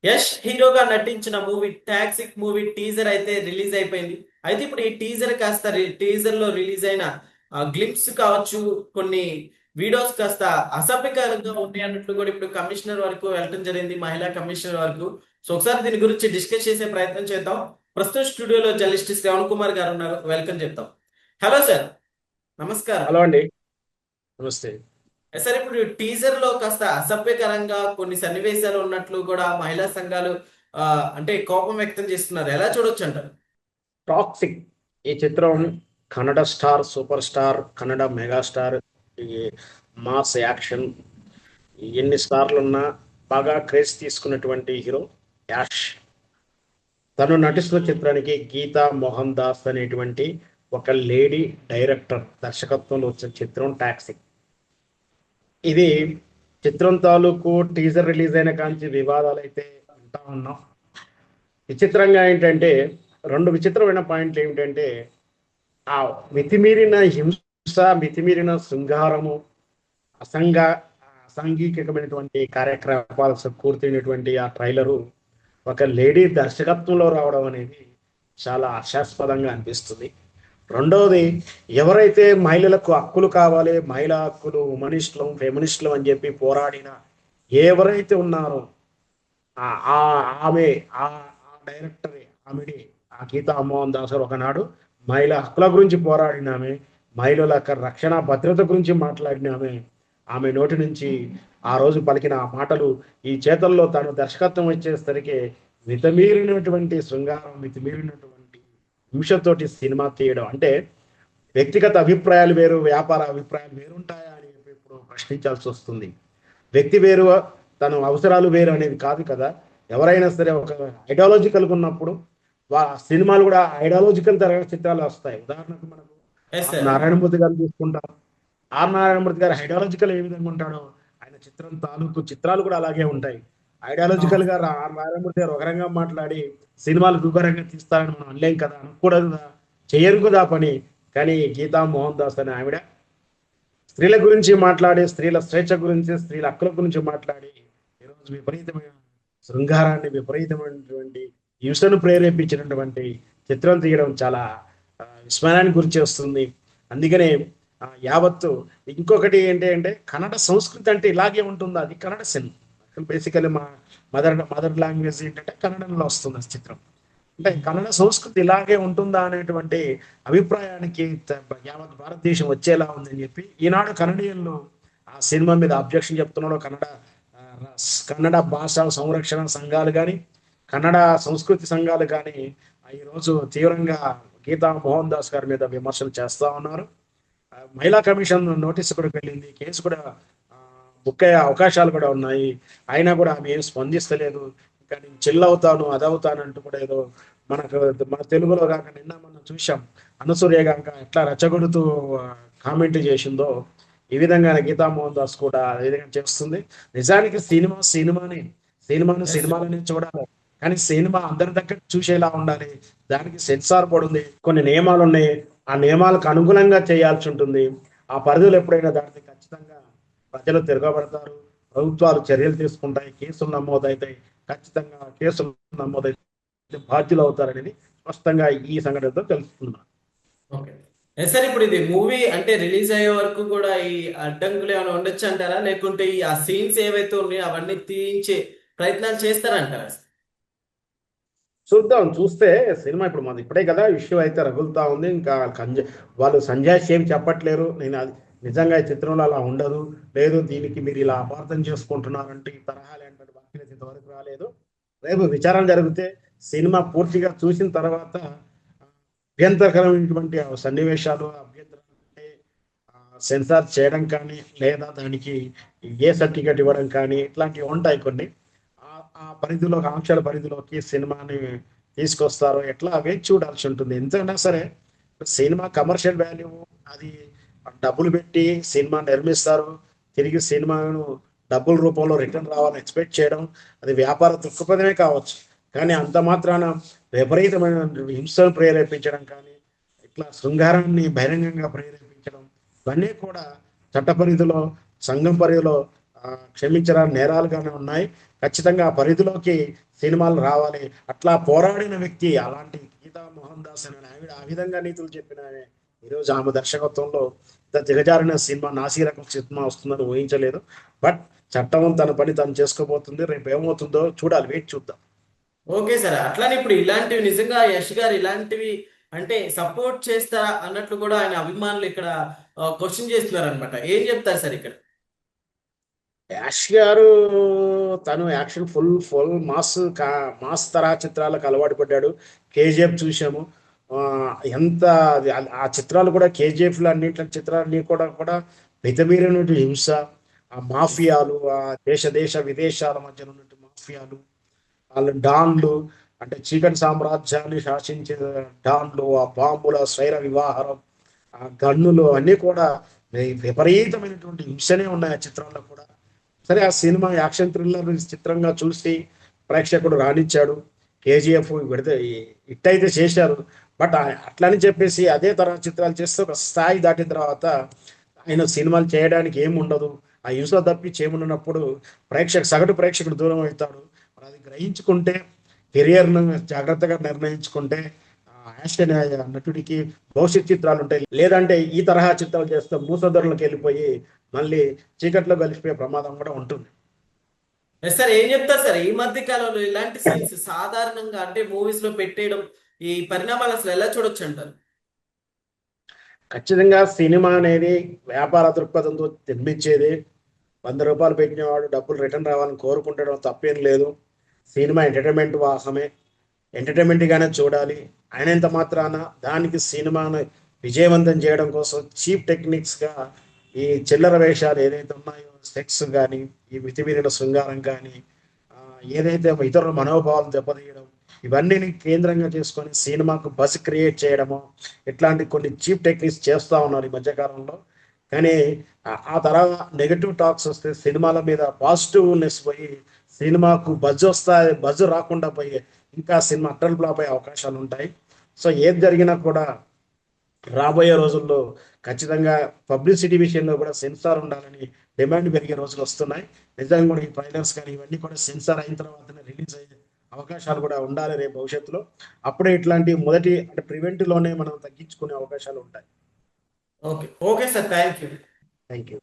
యష్ హీరోగా నటించిన movie toxic movie teaser అయితే రిలీజ్ అయిపోయింది. అయితే ఇప్పుడు ఈ టీజర్ కాస్త టీజర్ లో రిలీజ్ అయిన గ్లింప్స్ కావచ్చు, కొన్ని వీడియోస్ కాస్త అసభ్యకరంగా ఉన్నాయి అన్నట్లు కూడా ఇప్పుడు కమిషనర్ వరకు వెళ్ళడం జరిగింది, మహిళా కమిషనర్ వరకు. సో ఒకసారి దీని గురించి డిస్కస్ చేసే ప్రయత్నం చేద్దాం. ప్రస్తుతం స్టూడియోలో జర్నలిస్ట్ శ్రవణ్ కుమార్ గారు ఉన్నారు, వెల్కమ్ చెప్తాం. హలో సార్, నమస్కారం. హలో అండి. నమస్తే. సార్, ఇప్పుడు టీజర్ లో కాస్త అసభ్యకరంగా కొన్ని సన్నివేశాలు ఉన్నట్లు కూడా మహిళా సంఘాలు ఆ, అంటే కోపం వ్యక్తం చేస్తున్నారు. ఎలా చూడొచ్చు అంటారు? టాక్సిక్ ఈ చిత్రం Kannada star, super star, Kannada megastar, ఈ మాస్ యాక్షన్ ఎన్ని స్టార్లు ఉన్నా బాగా క్రేజ్ తీసుకున్నటువంటి హీరో యాష్. తను నటిస్తున్న చిత్రానికి గీతా మోహన్ దాస్ అనేటువంటి ఒక లేడీ డైరెక్టర్ దర్శకత్వంలో వచ్చిన చిత్రం టాక్సిక్. ఇది చిత్రం తాలూకు టీజర్ రిలీజ్ అయిన కాంచి వివాదాలు అయితే ఉంటా ఉన్నాం. విచిత్రంగా ఏంటంటే, రెండు విచిత్రమైన పాయింట్లు ఏమిటంటే, ఆ మితిమీరిన హింస, మితిమీరిన శృంగారము, అసంగ అసాంఘికమైనటువంటి కార్యకలాపాలకు కూర్చున్నటువంటి ఆ ట్రైలరు ఒక లేడీ దర్శకత్వంలో రావడం అనేది చాలా హాస్యాస్పదంగా అనిపిస్తుంది. రెండవది, ఎవరైతే మహిళలకు హక్కులు కావాలి, మహిళా హక్కులు, ఉమనిస్టులం, ఫెమినిస్టులం అని చెప్పి పోరాడిన ఎవరైతే ఉన్నారో ఆ ఆమె ఆ డైరెక్టరే, ఆమెడి ఆ గీతా మోహన్ దాస్ గారు ఒకనాడు మహిళా హక్కుల గురించి పోరాడిన ఆమె, మహిళల యొక్క రక్షణ భద్రత గురించి మాట్లాడిన ఆమె. ఆమె నోటి నుంచి ఆ రోజు పలికిన ఆ మాటలు ఈ చేతల్లో తాను దర్శకత్వం వచ్చేసరికి మితమీరినటువంటి శృంగారం, మితిమీరినటువంటి హింసతోటి సినిమా తీయడం అంటే, వ్యక్తిగత అభిప్రాయాలు వేరు, వ్యాపార అభిప్రాయాలు వేరుంటాయా అని చెప్పి ఇప్పుడు ప్రశ్నించాల్సి వస్తుంది. వ్యక్తి వేరు, తన అవసరాలు వేరు అనేది కాదు కదా. ఎవరైనా సరే ఒక ఐడియాలజికల్గా ఉన్నప్పుడు సినిమాలు కూడా ఐడియాలజికల్ తరగతి చిత్రాలు వస్తాయి. ఉదాహరణకు మనకు ఎస్ ఆర్ సార్. నారాయణమూర్తి గారిని తీసుకుంటాం. ఆర్ నారాయణమూర్తి గారు ఐడియాలజికల్ ఏ విధంగా ఉంటాడో ఆయన చిత్రం తాలూకు చిత్రాలు కూడా అలాగే ఉంటాయి. ఐడియాలజికల్ గా ఆర్ నారాయణమూర్తి గారు ఒక రంగా మాట్లాడి సినిమాలు వివరంగా తీస్తారని మనం అనలేం కదా, అనకూడదు కదా, చేయరు కదా పని. కానీ గీతా మోహన్ దాస్ అనే ఆవిడ స్త్రీల గురించి మాట్లాడి, స్త్రీల స్వేచ్ఛ గురించి, స్త్రీల హక్కుల గురించి మాట్లాడి ఈరోజు విపరీతమైన శృంగారాన్ని, విపరీతమైనటువంటి హింసను ప్రేరేపించినటువంటి చిత్రం తీయడం చాలా విస్మయానికి గురి చేస్తుంది. అందుకనే యావత్తు ఇంకొకటి ఏంటి అంటే, కన్నడ సంస్కృతి అంటే ఇలాగే ఉంటుందా, అది కన్నడ సినిమా. బేసికలీ మా మదర్ లాంగ్వేజ్ ఏంటంటే కన్నడంలో వస్తుంది ఆ చిత్రం. అంటే కన్నడ సంస్కృతి ఇలాగే ఉంటుందా అనేటువంటి అభిప్రాయానికి యావత్ భారతదేశం వచ్చేలా ఉందని చెప్పి ఈనాడు కన్నడీయులు ఆ సినిమా మీద అబ్జెక్షన్ చెప్తున్నాడు. ఆ, కన్నడ భాష సంరక్షణ సంఘాలు కానీ, కన్నడ సంస్కృతి సంఘాలు కానీ ఈరోజు తీవ్రంగా గీతా మోహన్ దాస్ గారి మీద విమర్శలు చేస్తా ఉన్నారు. మహిళా కమిషన్ నోటీసు కూడా వెళ్ళింది, కేసు కూడా బుక్ అయ్యే అవకాశాలు కూడా ఉన్నాయి. అయినా కూడా ఆమె ఏం స్పందిస్తలేదు. ఇంకా నేను చిల్లవుతాను, అదవుతాను అంటూ కూడా ఏదో మనకు మన తెలుగులో కాక నిన్న మనం చూసాం, అనసూయ గాక ఎట్లా రెచ్చగొడుతూ కామెంట్ చేసిందో, ఈ విధంగా గీతా మోహన్ దాస్ కూడా అదే విధంగా చేస్తుంది. నిజానికి సినిమాను ఎస్ సార్. సినిమాలని చూడాలి, కానీ సినిమా అందరి దగ్గర చూసేలా ఉండాలి. దానికి సెన్సార్ బోర్డు ఉంది, కొన్ని నియమాలు ఉన్నాయి. ఆ నియమాలకు అనుగుణంగా చేయాల్సి ఉంటుంది. ఆ పరిధులు ఎప్పుడైనా దాటితే ఖచ్చితంగా ప్రజలు తిరగబడతారు, ప్రభుత్వాలు చర్యలు తీసుకుంటాయి, కేసులు నమోదవుతాయి. ఖచ్చితంగా కేసులు నమోదైతే బాధ్యులు అవుతారనేది స్పష్టంగా ఈ సంఘటనతో తెలుసుకున్నాం. ఓకే. ఎస్ సార్, ఇప్పుడు ఇది మూవీ అంటే రిలీజ్ అయ్యే వరకు కూడా ఈ అడ్డంకులు ఏమైనా ఉండొచ్చు అంటారా, లేకుంటే ఈ ఆ సీన్స్ ఏవైతే ఉన్నాయో అవన్నీ తీయించే ప్రయత్నాలు చేస్తారంటారా? చూద్దాం, చూస్తే సినిమా ఇప్పుడు మాది ఇప్పుడే కదా ఇష్యూ అయితే రగులుతా ఉంది. ఇంకా వాళ్ళు సంజయ్ ఏం చెప్పట్లేరు. నేను అది నిజంగా ఈ చిత్రంలో అలా ఉండదు, లేదు దీనికి మీరు ఇలా అపార్థం చేసుకుంటున్నారంటే ఈ తరహా లాంటి వాక్యం ఇంతవరకు రాలేదు. రేపు విచారణ జరిగితే సినిమా పూర్తిగా చూసిన తర్వాత అభ్యంతరకరమైనటువంటి సన్నివేశాలు, అభ్యంతరాలు అంటే సెన్సార్ చేయడం కానీ, లేదా దానికి ఏ సర్టిఫికేట్ ఇవ్వడం కానీ, ఇట్లాంటివి ఉంటాయి కొన్ని. ఆ పరిధిలో, ఆంక్షల పరిధిలోకి సినిమాని తీసుకొస్తారో ఎట్లా వేచి చూడాల్సి ఉంటుంది. ఎంతైనా సరే సినిమా కమర్షియల్ వాల్యూ, అది డబ్బులు పెట్టి సినిమా నిర్మిస్తారు, తిరిగి సినిమాను డబ్బుల రూపంలో రిటర్న్ రావాలని ఎక్స్పెక్ట్ చేయడం అది వ్యాపార దృక్పథమే కావచ్చు. కానీ అంత మాత్రాన విపరీతమైన హింసను ప్రేరేపించడం కానీ, ఇట్లా శృంగారాన్ని బహిరంగంగా ప్రేరేపించడం, ఇవన్నీ కూడా చట్ట పరిధిలో, సంఘం పరిధిలో క్షమించరాని నేరాలుగానే ఉన్నాయి. ఖచ్చితంగా ఆ పరిధిలోకి సినిమాలు రావాలి. అట్లా పోరాడిన వ్యక్తి అలాంటి గీతా మోహన్ దాస్ అనే ఆవిడ ఆ విధంగా నీతులు చెప్పిన ఆమె ఈరోజు ఆమె దర్శకత్వంలో ఇంత దిగజారిన సినిమా, నాసిరకం సినిమా వస్తుందని ఊహించలేదు. బట్ చట్టం తన పని తను చేసుకోబోతుంది. రేపు ఏమవుతుందో చూడాలి, వెయిట్ చూద్దాం. Okay sir. అట్లానే ఇప్పుడు ఇలాంటివి నిజంగా యష్ గారు ఇలాంటివి అంటే సపోర్ట్ చేస్తారా అన్నట్లు కూడా ఆయన అభిమానులు ఇక్కడ క్వశ్చన్ చేస్తున్నారు అనమాట. ఏం చెప్తారు సార్ ఇక్కడ? యాష్ గారు తను యాక్షన్ ఫుల్ ఫుల్ మాస్ తరహా చిత్రాలకు అలవాటు పడ్డాడు. కేజీఎఫ్ చూసాము. ఆ, ఎంత ఆ చిత్రాలు కూడా కేజీఎఫ్లు అన్నింటి చిత్రాలన్నీ కూడా మితమీరినటువంటి హింస, ఆ మాఫియాలు, ఆ దేశ దేశ విదేశాల మధ్య ఉన్నటువంటి మాఫియాలు, వాళ్ళ డాన్లు, అంటే చీకటి సామ్రాజ్యాన్ని శాసించే డాన్లు, ఆ బాంబుల స్వైర వివాహారం, ఆ గన్నులు అన్నీ కూడా విపరీతమైనటువంటి హింసనే ఉన్నాయి ఆ చిత్రాల్లో కూడా. సరే, ఆ సినిమా యాక్షన్ థ్రిల్లర్ చిత్రంగా చూసి ప్రేక్షకుడు రాణించాడు. కేజీఎఫ్ విడితే హిట్ అయితే చేశారు. బట్ అట్లని చెప్పేసి అదే తరహా చిత్రాలు చేస్తే ఒక స్థాయి దాటిన తర్వాత ఆయన సినిమాలు చేయడానికి ఏముండదు, ఆ హింస తప్పించి ఏముండనప్పుడు సగటు ప్రేక్షకుడు దూరం అవుతాడు. మరి అది గ్రహించుకుంటే, కెరియర్ను జాగ్రత్తగా నిర్ణయించుకుంటే యాష్ అనే నటుడికి భవిష్యత్ చిత్రాలు ఉంటాయి. లేదంటే ఈ తరహా చిత్రాలు చేస్తే మూసధరులకు వెళ్ళిపోయి మళ్ళీ చీకట్లో కలిసిపోయే ప్రమాదం కూడా ఉంటుంది. ఎస్ సార్, ఏం చెప్తారు సార్? ఈ మధ్య కాలంలో ఇలాంటి సీన్స్ సాధారణంగా అంటే మూవీస్ లో పెట్టేయడం, ఈ పరిణామాలు అసలు ఎలా చూడొచ్చు అంటారు? ఖచ్చితంగా సినిమా అనేది వ్యాపార దృక్పథంతో నిర్మించేది. 100 రూపాయలు పెట్టినవాడు డబ్బులు రిటర్న్ రావాలని కోరుకుంటడం తప్పేం లేదు. సినిమా ఎంటర్టైన్మెంట్ వాసమే, ఎంటర్టైన్మెంట్గానే చూడాలి. అయినంత మాత్రాన దానికి సినిమాను విజయవంతం చేయడం కోసం చీప్ టెక్నిక్స్గా ఈ చిల్లర వేషాలు ఏదైతే ఉన్నాయో, సెక్స్ కానీ, ఈ మితిమీరిన శృంగారం కానీ, ఏదైతే ఇతరుల మనోభావాలను దెబ్బతీయడం, ఇవన్నీ కేంద్రంగా చేసుకొని సినిమాకు బజ్ క్రియేట్ చేయడము, ఇట్లాంటి కొన్ని చీప్ టెక్నిక్స్ చేస్తూ ఉన్నారు ఈ మధ్యకాలంలో. కానీ ఆ తర్వాత నెగటివ్ టాక్స్ వస్తే సినిమాల మీద పాజిటివ్నెస్ పోయి సినిమాకు బజ్ రాకుండా పోయి ఇంకా సినిమా అట్టల్ ఫ్లాప్ అయ్యే అవకాశాలు ఉంటాయి. సో ఏది జరిగినా కూడా రాబోయే రోజుల్లో ఖచ్చితంగా పబ్లిసిటీ విషయంలో కూడా సెన్సార్ ఉండాలని డిమాండ్ పెరిగే రోజులు వస్తున్నాయి. నిజంగా కూడా ఈ ట్రైలర్స్ కానీ ఇవన్నీ కూడా సెన్సార్ అయిన తర్వాతనే రిలీజ్ అయ్యే అవకాశాలు కూడా ఉండాలి రేపు భవిష్యత్తులో. అప్పుడే ఇట్లాంటి మొదటి అంటే ప్రివెంటివ్లోనే మనం తగ్గించుకునే అవకాశాలు ఉంటాయి. Okay okay sir, thank you. Thank you.